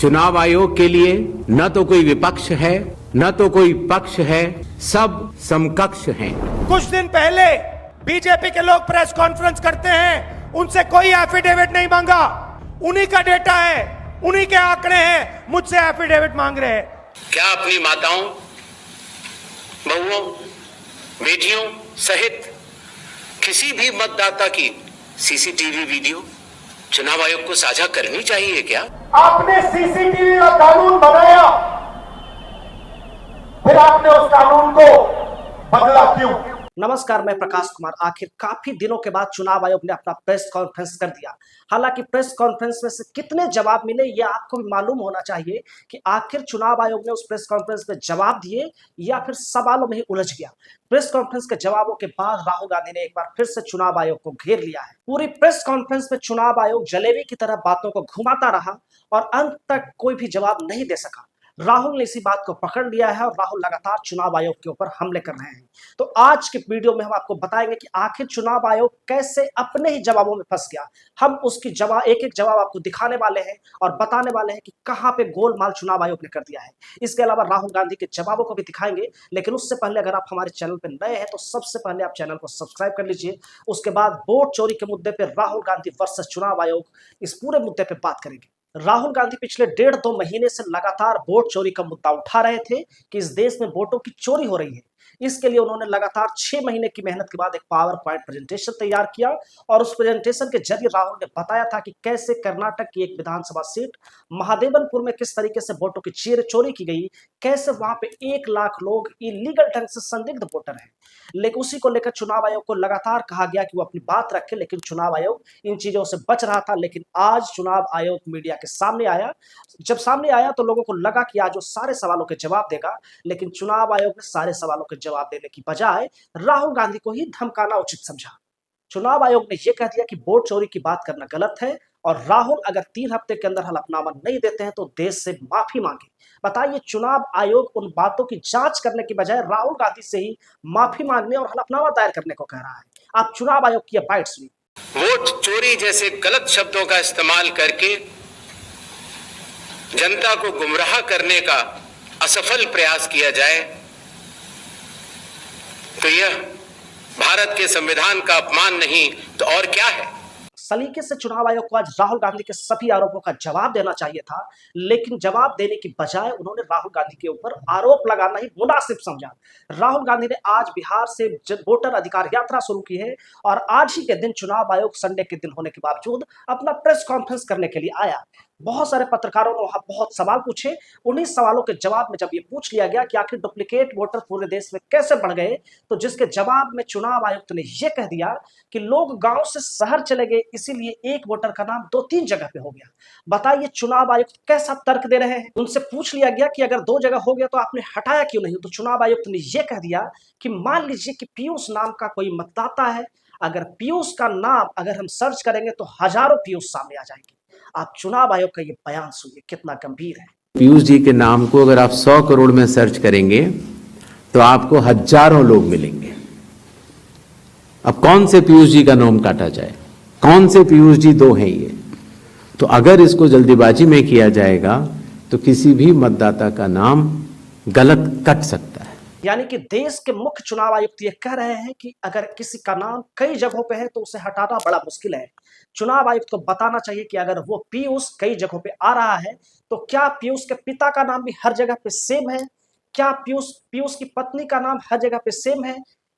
चुनाव आयोग के लिए न तो कोई विपक्ष है न तो कोई पक्ष है, सब समकक्ष हैं। कुछ दिन पहले बीजेपी के लोग प्रेस कॉन्फ्रेंस करते हैं, उनसे कोई एफिडेविट नहीं मांगा, उन्हीं का डेटा है, उन्हीं के आंकड़े हैं, मुझसे एफिडेविट मांग रहे हैं। क्या अपनी माताओं, बहुओं, बेटियों सहित किसी भी मतदाता की सीसीटीवी वीडियो चुनाव आयोग को साझा करनी चाहिए क्या? आपने सीसीटीवी का कानून बनाया, फिर आपने उस कानून को बदला क्यों? नमस्कार, मैं प्रकाश कुमार। आखिर काफी दिनों के बाद चुनाव आयोग ने अपना प्रेस कॉन्फ्रेंस कर दिया। हालांकि प्रेस कॉन्फ्रेंस में से कितने जवाब मिले ये आपको भी मालूम होना चाहिए कि आखिर चुनाव आयोग ने उस प्रेस कॉन्फ्रेंस में जवाब दिए या फिर सवालों में ही उलझ गया। प्रेस कॉन्फ्रेंस के जवाबों के बाद राहुल गांधी ने एक बार फिर से चुनाव आयोग को घेर लिया है। पूरी प्रेस कॉन्फ्रेंस में चुनाव आयोग जलेबी की तरह बातों को घुमाता रहा और अंत तक कोई भी जवाब नहीं दे सका। राहुल ने इसी बात को पकड़ लिया है और राहुल लगातार चुनाव आयोग के ऊपर हमले कर रहे हैं। तो आज के वीडियो में हम आपको बताएंगे कि आखिर चुनाव आयोग कैसे अपने ही जवाबों में फंस गया। हम उसकी एक एक जवाब आपको दिखाने वाले हैं और बताने वाले हैं कि कहां पे गोलमाल चुनाव आयोग ने कर दिया है। इसके अलावा राहुल गांधी के जवाबों को भी दिखाएंगे, लेकिन उससे पहले अगर आप हमारे चैनल पर नए हैं तो सबसे पहले आप चैनल को सब्सक्राइब कर लीजिए। उसके बाद वोट चोरी के मुद्दे पर राहुल गांधी वर्सेस चुनाव आयोग, इस पूरे मुद्दे पर बात करेंगे। राहुल गांधी पिछले 1.5-2 महीने से लगातार वोट चोरी का मुद्दा उठा रहे थे कि इस देश में वोटों की चोरी हो रही है। इसके लिए उन्होंने लगातार 6 महीने की मेहनत के बाद एक पावर पॉइंट प्रेजेंटेशन तैयार किया और उस प्रेजेंटेशन के जरिए राहुल ने बताया था कि कैसे कर्नाटक की एक विधानसभा सीट महादेवनपुर में किस तरीके से वोटों की चोरी की गई, कैसे वहां पे 1 लाख लोग इलीगल ढंग से संदिग्ध वोटर हैं। लेकिन उसी को लेकर चुनाव आयोग को लगातार कहा गया कि वो अपनी बात रखे, लेकिन चुनाव आयोग इन चीजों से बच रहा था। लेकिन आज चुनाव आयोग मीडिया के सामने आया। जब सामने आया तो लोगों को लगा कि आज वो सारे सवालों के जवाब देगा, लेकिन चुनाव आयोग ने सारे सवालों के जवाब देने की बजाय राहुल गांधी को ही धमकाना उचित समझा। चुनाव आयोग ने यह कह दिया कि वोट चोरी की बात करना गलत है और राहुल अगर 3 हफ्ते के अंदर हलफनामा नहीं देते हैं तो देश से माफी मांगे। बताइए, चुनाव आयोग उन बातों की जांच करने की बजाय राहुल गांधी से ही माफी मांगने और हलफनामा दायर करने को कह रहा है। आप चुनाव आयोग की बाइट सुनिए। वोट चोरी जैसे गलत शब्दों का इस्तेमाल करके जनता को गुमराह करने का असफल प्रयास किया जाए तो यह भारत के संविधान का अपमान नहीं तो और क्या है। सलीके से चुनाव आयोग को आज राहुल गांधी के सभी आरोपों का जवाब देना चाहिए था, लेकिन जवाब देने की बजाय उन्होंने राहुल गांधी के ऊपर आरोप लगाना ही मुनासिब समझा। राहुल गांधी ने आज बिहार से वोटर अधिकार यात्रा शुरू की है और आज ही के दिन चुनाव आयोग संडे के दिन होने के बावजूद अपना प्रेस कॉन्फ्रेंस करने के लिए आया। बहुत सारे पत्रकारों ने वहां बहुत सवाल पूछे। उन्हीं सवालों के जवाब में जब ये पूछ लिया गया कि आखिर डुप्लीकेट वोटर पूरे देश में कैसे बढ़ गए, तो जिसके जवाब में चुनाव आयुक्त ने यह कह दिया कि लोग गांव से शहर चले गए, इसीलिए एक वोटर का नाम 2-3 जगह पे हो गया। बताइए चुनाव आयुक्त कैसा तर्क दे रहे हैं। उनसे पूछ लिया गया कि अगर 2 जगह हो गया तो आपने हटाया क्यों नहीं, तो चुनाव आयुक्त ने यह कह दिया कि मान लीजिए कि पीयूष नाम का कोई मतदाता है, अगर पीयूष का नाम अगर हम सर्च करेंगे तो हजारों पीयूष सामने आ जाएंगे। आप चुनाव आयोग का ये बयान सुनिए, कितना गंभीर है। पीयूष जी के नाम को अगर आप 100 करोड़ में सर्च करेंगे तो आपको हजारों लोग मिलेंगे। अब कौन से पीयूष जी का नाम काटा जाए, कौन से पीयूष जी 2 हैं ये? तो अगर इसको जल्दीबाजी में किया जाएगा तो किसी भी मतदाता का नाम गलत कट सकता है। यानी कि देश के मुख्य चुनाव आयुक्त ये कह रहे हैं कि अगर किसी का नाम कई जगहों पे है तो उसे हटाना बड़ा मुश्किल है। चुनाव आयुक्त को बताना चाहिए कि अगर वो पीयूष कई जगहों पे आ रहा है तो क्या पीयूष के पिता का नाम भी हर जगह पे सेम है? क्या पीयूष की पत्नी का नाम हर जगह पे सेम है?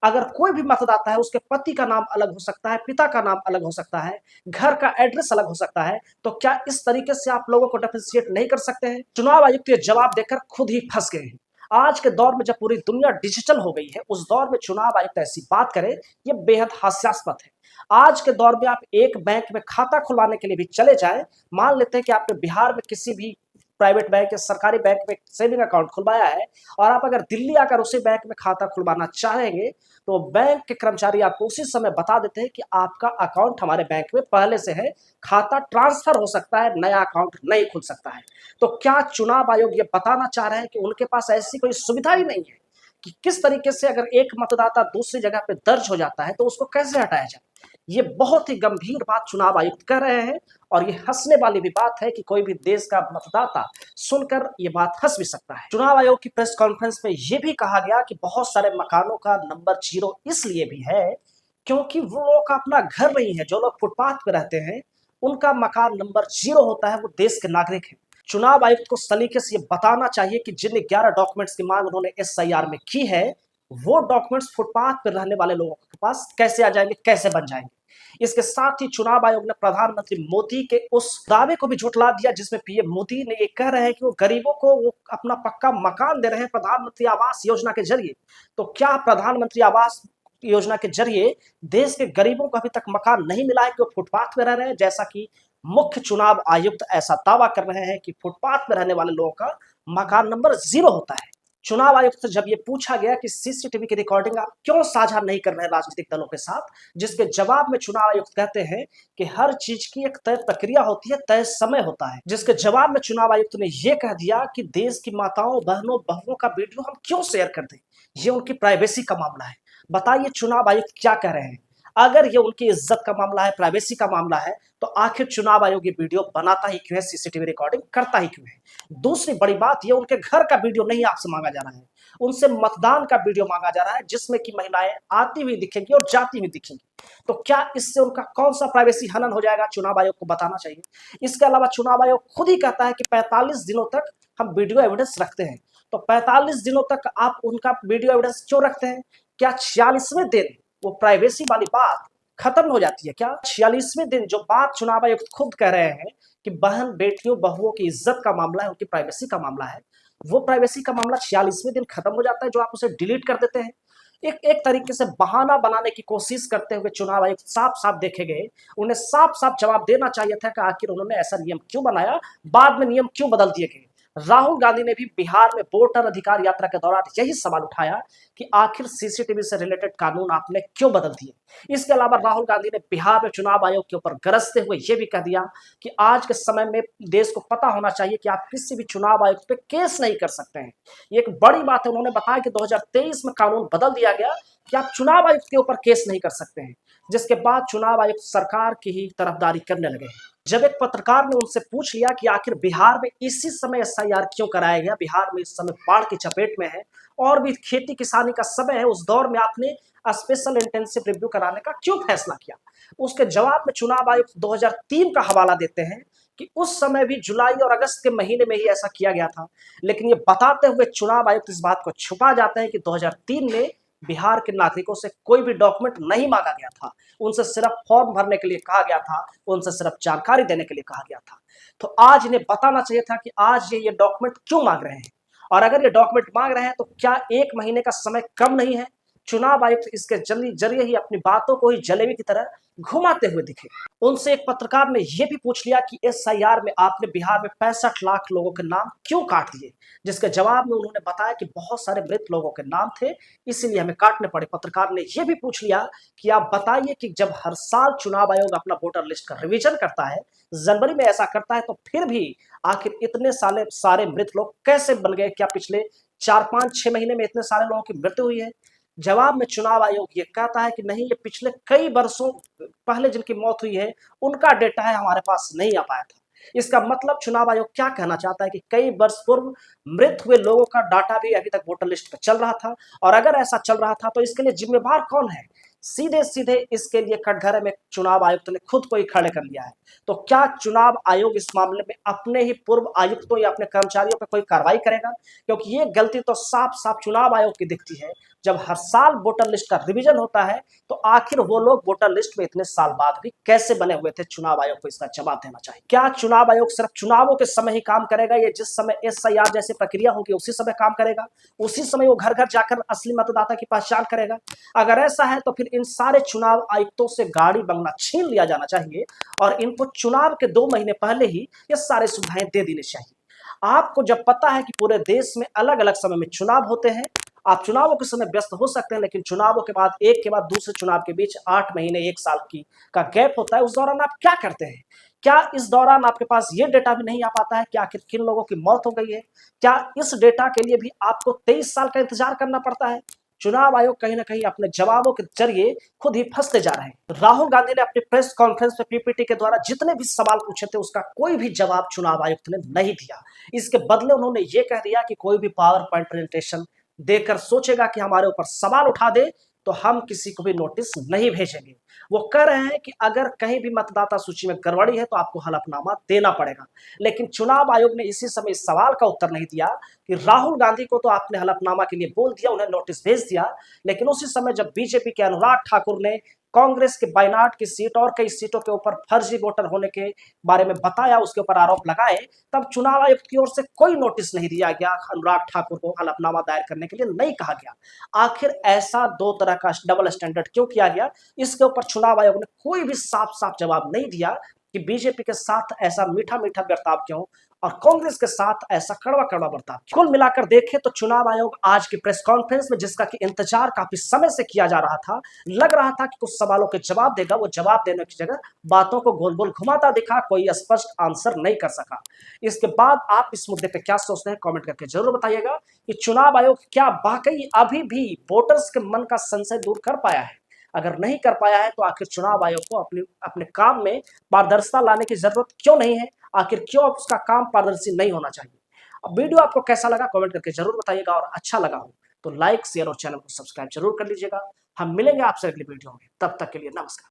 अगर कोई भी मतदाता है उसके पति का नाम अलग हो सकता है, पिता का नाम अलग हो सकता है, घर का एड्रेस अलग हो सकता है, तो क्या इस तरीके से आप लोगों को डिफरेंशिएट नहीं कर सकते हैं? चुनाव आयुक्त ये जवाब देकर खुद ही फंस गए हैं। आज के दौर में जब पूरी दुनिया डिजिटल हो गई है, उस दौर में चुनाव आयुक्त ऐसी बात करे ये बेहद हास्यास्पद है। आज के दौर में आप एक बैंक में खाता खुलवाने के लिए भी चले जाएं, मान लेते हैं कि आपने बिहार में किसी भी प्राइवेट बैंक या सरकारी बैंक में सेविंग अकाउंट खुलवाया है और आप अगर दिल्ली आकर उसी बैंक में खाता खुलवाना चाहेंगे तो बैंक के कर्मचारी आपको उसी समय बता देते हैं कि आपका अकाउंट हमारे बैंक में पहले से है, खाता ट्रांसफर हो सकता है, नया अकाउंट नहीं खुल सकता है। तो क्या चुनाव आयोग ये बताना चाह रहे हैं कि उनके पास ऐसी कोई सुविधा ही नहीं है कि किस तरीके से अगर एक मतदाता दूसरी जगह पे दर्ज हो जाता है तो उसको कैसे हटाया जाए? ये बहुत ही गंभीर बात चुनाव आयुक्त कह रहे हैं और ये हंसने वाली भी बात है कि कोई भी देश का मतदाता सुनकर ये बात हंस भी सकता है। चुनाव आयोग की प्रेस कॉन्फ्रेंस में ये भी कहा गया कि बहुत सारे मकानों का नंबर 0 इसलिए भी है क्योंकि वो लोग का अपना घर नहीं है। जो लोग फुटपाथ पे रहते हैं उनका मकान नंबर 0 होता है, वो देश के नागरिक हैं। चुनाव आयुक्त को सलीके से ये बताना चाहिए कि जिन 11 डॉक्यूमेंट्स की मांग उन्होंने SIR में की है वो डॉक्यूमेंट्स फुटपाथ पर रहने वाले लोगों के पास कैसे आ जाएंगे, कैसे बन जाएंगे। इसके साथ ही चुनाव आयोग ने प्रधानमंत्री मोदी के उस दावे को भी झुठला दिया जिसमें पीएम मोदी ने ये कह रहे हैं कि वो गरीबों को वो अपना पक्का मकान दे रहे हैं प्रधानमंत्री आवास योजना के जरिए। तो क्या प्रधानमंत्री आवास योजना के जरिए देश के गरीबों को अभी तक मकान नहीं मिला है कि वो फुटपाथ पे रह रहे हैं, जैसा कि मुख्य चुनाव आयुक्त ऐसा दावा कर रहे हैं कि फुटपाथ पे रहने वाले लोगों का मकान नंबर 0 होता है। चुनाव आयुक्त से जब ये पूछा गया कि सीसीटीवी की रिकॉर्डिंग आप क्यों साझा नहीं कर रहे हैं राजनीतिक दलों के साथ, जिसके जवाब में चुनाव आयुक्त कहते हैं कि हर चीज की एक तय प्रक्रिया होती है, तय समय होता है। जिसके जवाब में चुनाव आयुक्त ने यह कह दिया कि देश की माताओं बहनों बहुओं का वीडियो हम क्यों शेयर कर दें, ये उनकी प्राइवेसी का मामला है। बताइए चुनाव आयुक्त क्या कह रहे हैं। अगर ये उनकी इज्जत का मामला है, प्राइवेसी का मामला है, तो आखिर चुनाव आयोग ये वीडियो बनाता ही क्यों है, सीसीटीवी रिकॉर्डिंग करता ही क्यों है। दूसरी बड़ी बात ये उनके घर का वीडियो नहीं आपसे मांगा जा रहा है, उनसे मतदान का वीडियो मांगा जा रहा है जिसमें कि महिलाएं आती हुई दिखेंगी और जाती हुई दिखेंगी। तो क्या इससे उनका कौन सा प्राइवेसी हनन हो जाएगा, चुनाव आयोग को बताना चाहिए। इसके अलावा चुनाव आयोग खुद ही कहता है कि 45 दिनों तक हम वीडियो एविडेंस रखते हैं। तो 45 दिनों तक आप उनका वीडियो एविडेंस क्यों रखते हैं? क्या 46वें दिन वो प्राइवेसी वाली बात खत्म हो जाती है? क्या 46वें दिन जो बात चुनाव आयुक्त खुद कह रहे हैं कि बहन बेटियों बहुओं की इज्जत का मामला है, उनकी प्राइवेसी का मामला है, वो प्राइवेसी का मामला 46वें दिन खत्म हो जाता है जो आप उसे डिलीट कर देते हैं। एक तरीके से बहाना बनाने की कोशिश करते हुए चुनाव आयुक्त साफ साफ देखे गए। उन्हें साफ साफ जवाब देना चाहिए था कि आखिर उन्होंने ऐसा नियम क्यों बनाया, बाद में नियम क्यों बदल दिए गए। राहुल गांधी ने भी बिहार में वोटर अधिकार यात्रा के दौरान यही सवाल उठाया कि आखिर सीसीटीवी से रिलेटेड कानून आपने क्यों बदल दिए। इसके अलावा राहुल गांधी ने बिहार में चुनाव आयोग के ऊपर गरजते हुए यह भी कह दिया कि आज के समय में देश को पता होना चाहिए कि आप किसी भी चुनाव आयोग पे केस नहीं कर सकते हैं। ये एक बड़ी बात है। उन्होंने बताया कि 2023 में कानून बदल दिया गया कि आप चुनाव आयुक्त के ऊपर केस नहीं कर सकते हैं, जिसके बाद चुनाव आयुक्त सरकार की ही तरफदारी करने लगे। जब एक पत्रकार ने उनसे पूछ लिया कि आखिर बिहार में इसी समय SIR क्यों कराया गया, बिहार में इस समय बाढ़ की चपेट में है और भी खेती किसानी का समय है, उस दौर में आपने स्पेशल इंटेंसिव रिव्यू कराने का क्यों फैसला किया, उसके जवाब में चुनाव आयुक्त 2003 का हवाला देते हैं कि उस समय भी जुलाई और अगस्त के महीने में ही ऐसा किया गया था। लेकिन ये बताते हुए चुनाव आयुक्त इस बात को छुपा जाते हैं कि 2003 में बिहार के नागरिकों से कोई भी डॉक्यूमेंट नहीं मांगा गया था, उनसे सिर्फ फॉर्म भरने के लिए कहा गया था, उनसे सिर्फ जानकारी देने के लिए कहा गया था। तो आज इन्हें बताना चाहिए था कि आज ये डॉक्यूमेंट क्यों मांग रहे हैं, और अगर ये डॉक्यूमेंट मांग रहे हैं तो क्या 1 महीने का समय कम नहीं है। चुनाव आयुक्त इसके जरिए ही अपनी बातों को ही जलेबी की तरह घुमाते हुए दिखे। उनसे एक पत्रकार ने यह भी पूछ लिया कि SIR में आपने बिहार में 65 लाख लोगों के नाम क्यों काट दिए, जिसके जवाब में उन्होंने बताया कि बहुत सारे मृत लोगों के नाम थे इसीलिए हमें काटने पड़े। पत्रकार ने यह भी पूछ लिया कि आप बताइए कि जब हर साल चुनाव आयोग अपना वोटर लिस्ट का रिवीजन करता है, जनवरी में ऐसा करता है, तो फिर भी आखिर इतने सारे मृत लोग कैसे बन गए? क्या पिछले 4, 5, 6 महीने में इतने सारे लोगों की मृत्यु हुई है? जवाब में चुनाव आयोग ये कहता है कि नहीं, ये पिछले कई वर्षों पहले जिनकी मौत हुई है उनका डेटा है, हमारे पास नहीं आ पाया था। इसका मतलब चुनाव आयोग क्या कहना चाहता है कि कई वर्ष पूर्व मृत हुए लोगों का डाटा भी अभी तक वोटर लिस्ट पर चल रहा था, और अगर ऐसा चल रहा था तो इसके लिए जिम्मेवार कौन है? सीधे सीधे इसके लिए कटघरे में चुनाव आयुक्त ने खुद को ही खड़े कर लिया है। तो क्या चुनाव आयोग इस मामले में अपने ही पूर्व आयुक्तों या अपने कर्मचारियों पर कोई कार्रवाई करेगा? क्योंकि ये गलती तो साफ साफ चुनाव आयोग की दिखती है। जब हर साल वोटर लिस्ट का रिवीजन होता है तो आखिर वो लोग वोटर लिस्ट में इतने साल बाद भी कैसे बने हुए थे? चुनाव आयोग को इसका जवाब देना चाहिए। क्या चुनाव आयोग सिर्फ चुनावों के समय ही काम करेगा, या जिस समय SIR जैसी प्रक्रिया होगी उसी समय काम करेगा, उसी समय वो घर घर जाकर असली मतदाता की पहचान करेगा? अगर ऐसा है तो फिर इन सारे चुनाव आयुक्तों से गाड़ी बंगला छीन लिया जाना चाहिए और इनको चुनाव के 2 महीने पहले ही ये सारी सुविधाएं दे देनी चाहिए। आपको जब पता है कि पूरे देश में अलग अलग समय में चुनाव होते हैं, आप चुनावों के समय व्यस्त हो सकते हैं, लेकिन चुनावों के बाद एक के बाद दूसरे चुनाव के बीच 8 महीने 1 साल का गैप होता है। उस दौरान आप क्या करते हैं? क्या इस दौरान आपके पास ये डेटा भी नहीं आ पाता है कि आखिर किन लोगों की मौत हो गई है? क्या इस डेटा के लिए भी आपको 23 साल का इंतजार करना पड़ता है? चुनाव आयोग कहीं ना कहीं अपने जवाबों के जरिए खुद ही फंसते जा रहे हैं। राहुल गांधी ने अपनी प्रेस कॉन्फ्रेंस में पीपीटी के द्वारा जितने भी सवाल पूछे थे उसका कोई भी जवाब चुनाव आयुक्त ने नहीं दिया। इसके बदले उन्होंने ये कह दिया कि कोई भी पावर पॉइंट प्रेजेंटेशन देकर सोचेगा कि हमारे ऊपर सवाल उठा दे तो हम किसी को भी नोटिस नहीं भेजेंगे। वो कह रहे हैं कि अगर कहीं भी मतदाता सूची में गड़बड़ी है तो आपको हलफनामा देना पड़ेगा। लेकिन चुनाव आयोग ने इसी समय इस सवाल का उत्तर नहीं दिया कि राहुल गांधी को तो आपने हलफनामा के लिए बोल दिया, उन्हें नोटिस भेज दिया, लेकिन उसी समय जब बीजेपी के अनुराग ठाकुर ने कांग्रेस के वायनाड की सीट और कई सीटों के ऊपर फर्जी वोटर होने के बारे में बताया, उसके ऊपर आरोप लगाए, तब चुनाव आयोग की ओर से कोई नोटिस नहीं दिया गया, अनुराग ठाकुर को हलफनामा दायर करने के लिए नहीं कहा गया। आखिर ऐसा दो तरह का डबल स्टैंडर्ड क्यों किया गया, इसके ऊपर चुनाव आयोग ने कोई भी साफ साफ जवाब नहीं दिया कि बीजेपी के साथ ऐसा मीठा मीठा बर्ताव क्यों और कांग्रेस के साथ ऐसा कड़वा कड़वा बर्ताव। कुल मिलाकर देखें तो चुनाव आयोग आज की प्रेस कॉन्फ्रेंस में, जिसका कि इंतजार काफी समय से किया जा रहा था, लग रहा था कि कुछ सवालों के जवाब देगा, वो जवाब देने की जगह बातों को गोल गोल घुमाता दिखा, कोई स्पष्ट आंसर नहीं कर सका। इसके बाद आप इस मुद्दे पे क्या सोचते हैं कमेंट करके जरूर बताइएगा कि चुनाव आयोग क्या वाकई अभी भी वोटर्स के मन का संशय दूर कर पाया है। अगर नहीं कर पाया है तो आखिर चुनाव आयोग को अपने काम में पारदर्शिता लाने की जरूरत क्यों नहीं है, आखिर क्यों उसका काम पारदर्शी नहीं होना चाहिए। अब वीडियो आपको कैसा लगा कमेंट करके जरूर बताइएगा, और अच्छा लगा हो तो लाइक शेयर और चैनल को सब्सक्राइब जरूर कर लीजिएगा। हम मिलेंगे आपसे अगली वीडियो में, तब तक के लिए नमस्कार।